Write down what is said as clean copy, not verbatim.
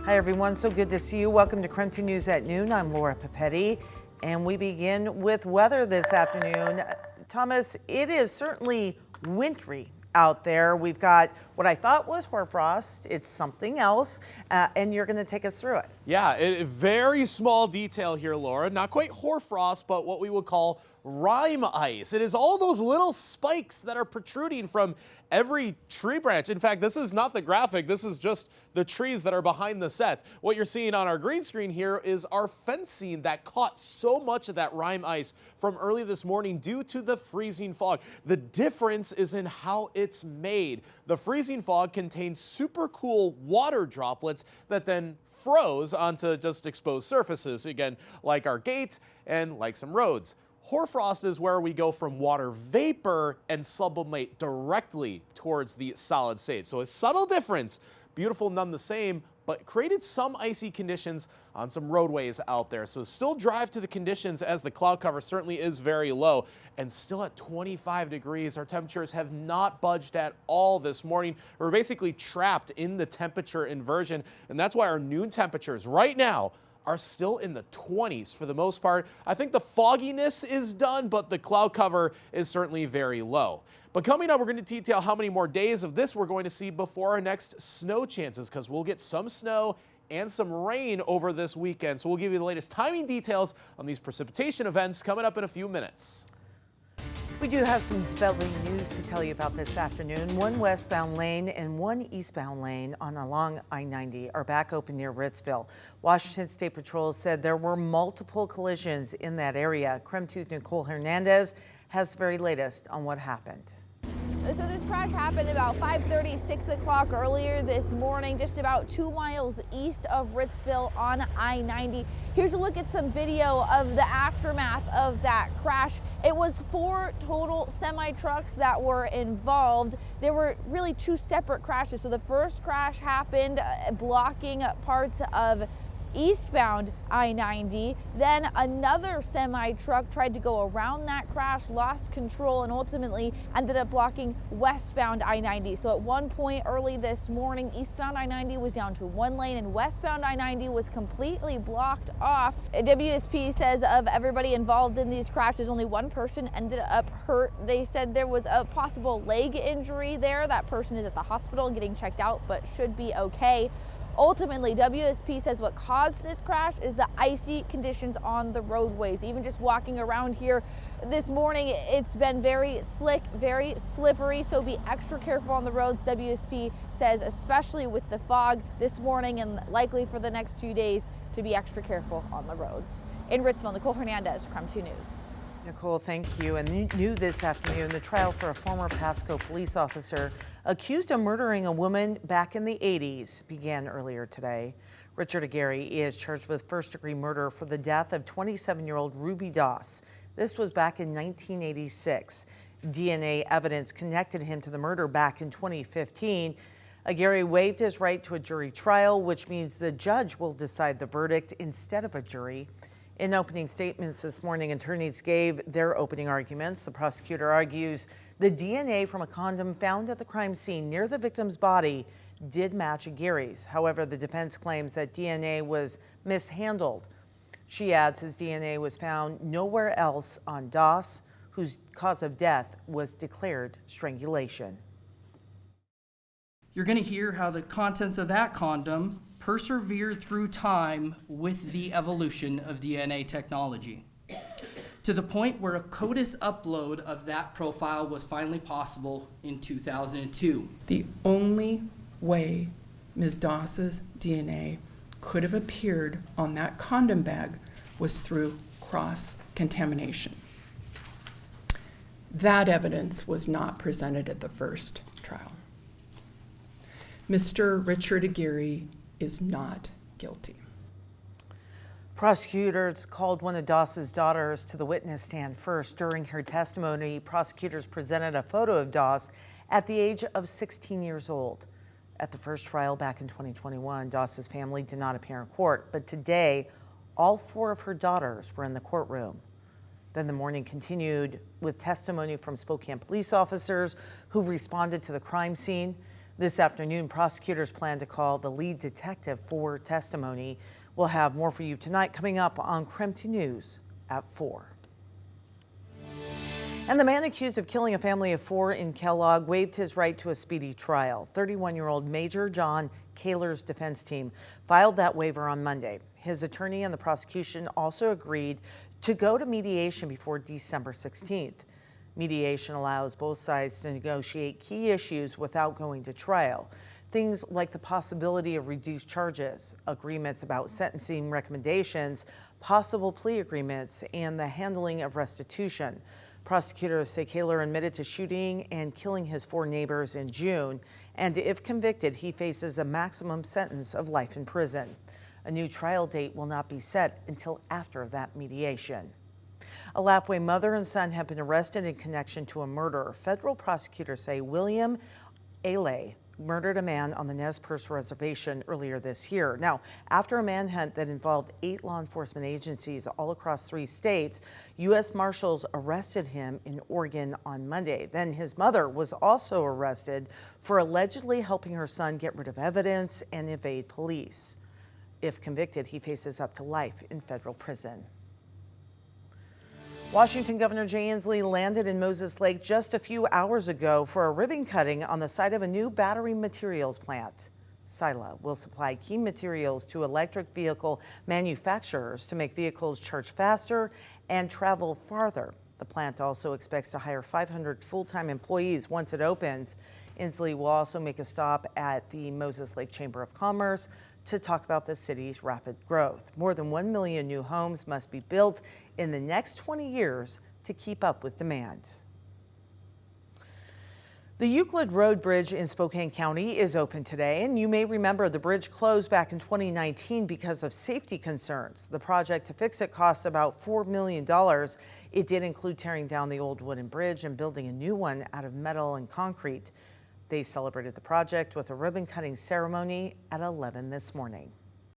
Hi everyone, so good to see you. Welcome to KREM 2 News at noon. I'm Laura Papetti, and we begin with weather this afternoon. Thomas, it is certainly wintry out there. We've got what I thought was hoarfrost. It's something else, and you're going to take us through it. Yeah, a very small detail here, Laura. Not quite hoarfrost, but what we would call rime ice. It is all those little spikes that are protruding from every tree branch. In fact, this is not the graphic. This is just the trees that are behind the set. What you're seeing on our green screen here is our fencing that caught so much of that rime ice from early this morning due to the freezing fog. The difference is in how it's made. The freezing fog contains super cool water droplets that then froze onto just exposed surfaces, again, like our gates and like some roads. Hoarfrost is where we go from water vapor and sublimate directly towards the solid state. So a subtle difference, beautiful none the same, but created some icy conditions on some roadways out there. So still drive to the conditions as the cloud cover certainly is very low and still at 25 degrees. Our temperatures have not budged at all this morning. We're basically trapped in the temperature inversion, and that's why our noon temperatures right now are still in the 20s for the most part. I think the fogginess is done, but the cloud cover is certainly very low. But coming up, we're going to detail how many more days of this we're going to see before our next snow chances, because we'll get some snow and some rain over this weekend. So we'll give you the latest timing details on these precipitation events coming up in a few minutes. We do have some developing news to tell you about this afternoon. One westbound lane and one eastbound lane on along I-90 are back open near Ritzville. Washington State Patrol said there were multiple collisions in that area. KREM 2's Nicole Hernandez has the very latest on what happened. So this crash happened about 5:30, 6 o'clock earlier this morning, just about 2 miles east of Ritzville on I-90. Here's a look at some video of the aftermath of that crash. It was 4 total semi-trucks that were involved. There were really 2 separate crashes. So the first crash happened blocking parts of eastbound I-90. Then another semi-truck tried to go around that crash, lost control, and ultimately ended up blocking westbound I-90. So at one point early this morning, eastbound I-90 was down to 1 lane and westbound I-90 was completely blocked off. WSP says of everybody involved in these crashes, only 1 person ended up hurt. They said there was a possible leg injury there. That person is at the hospital getting checked out, but should be okay. Ultimately, WSP says what caused this crash is the icy conditions on the roadways. Even just walking around here this morning, it's been very slick, very slippery, so be extra careful on the roads. WSP says, especially with the fog this morning and likely for the next few days, to be extra careful on the roads. In Ritzville, Nicole Hernandez, KREM 2 News. Nicole, thank you. And new this afternoon, the trial for a former Pasco police officer accused of murdering a woman back in the 80s began earlier today. Richard Aary is charged with first-degree murder for the death of 27-year-old Ruby Doss. This was back in 1986. DNA evidence connected him to the murder back in 2015. Aary waived his right to a jury trial, which means the judge will decide the verdict instead of a jury. In opening statements this morning, attorneys gave their opening arguments. The prosecutor argues the DNA from a condom found at the crime scene near the victim's body did match Ary's. However, the defense claims that DNA was mishandled. She adds his DNA was found nowhere else on Doss, whose cause of death was declared strangulation. You're going to hear how the contents of that condom persevered through time with the evolution of DNA technology, to the point where a CODIS upload of that profile was finally possible in 2002. The only way Ms. Doss's DNA could have appeared on that condom bag was through cross-contamination. That evidence was not presented at the first trial. Mr. Richard Aary is not guilty. Prosecutors called one of Doss's daughters to the witness stand first. During her testimony, prosecutors presented a photo of Doss at the age of 16 years old. At the first trial back in 2021, Doss's family did not appear in court, but today, all 4 of her daughters were in the courtroom. Then the morning continued with testimony from Spokane police officers who responded to the crime scene. This afternoon, prosecutors plan to call the lead detective for testimony. We'll have more for you tonight coming up on KREM 2 News at 4. And the man accused of killing a family of 4 in Kellogg waived his right to a speedy trial. 31-year-old Major John Kaylor's defense team filed that waiver on Monday. His attorney and the prosecution also agreed to go to mediation before December 16th. Mediation allows both sides to negotiate key issues without going to trial. Things like the possibility of reduced charges, agreements about sentencing recommendations, possible plea agreements, and the handling of restitution. Prosecutors say Kaylor admitted to shooting and killing his 4 neighbors in June, and if convicted, he faces a maximum sentence of life in prison. A new trial date will not be set until after that mediation. A Lapwai mother and son have been arrested in connection to a murder. Federal prosecutors say William Aary murdered a man on the Nez Perce Reservation earlier this year. Now, after a manhunt that involved 8 law enforcement agencies all across 3 states, U.S. Marshals arrested him in Oregon on Monday. Then his mother was also arrested for allegedly helping her son get rid of evidence and evade police. If convicted, he faces up to life in federal prison. Washington Governor John Inslee landed in Moses Lake just a few hours ago for a ribbon cutting on the site of a new battery materials plant. Sila will supply key materials to electric vehicle manufacturers to make vehicles charge faster and travel farther. The plant also expects to hire 500 full-time employees once it opens. Inslee will also make a stop at the Moses Lake Chamber of Commerce to talk about the city's rapid growth. More than 1 million new homes must be built in the next 20 years to keep up with demand. The Euclid Road Bridge in Spokane County is open today, and you may remember the bridge closed back in 2019 because of safety concerns. The project to fix it cost about $4 million. It did include tearing down the old wooden bridge and building a new one out of metal and concrete. They celebrated the project with a ribbon cutting ceremony at 11 this morning.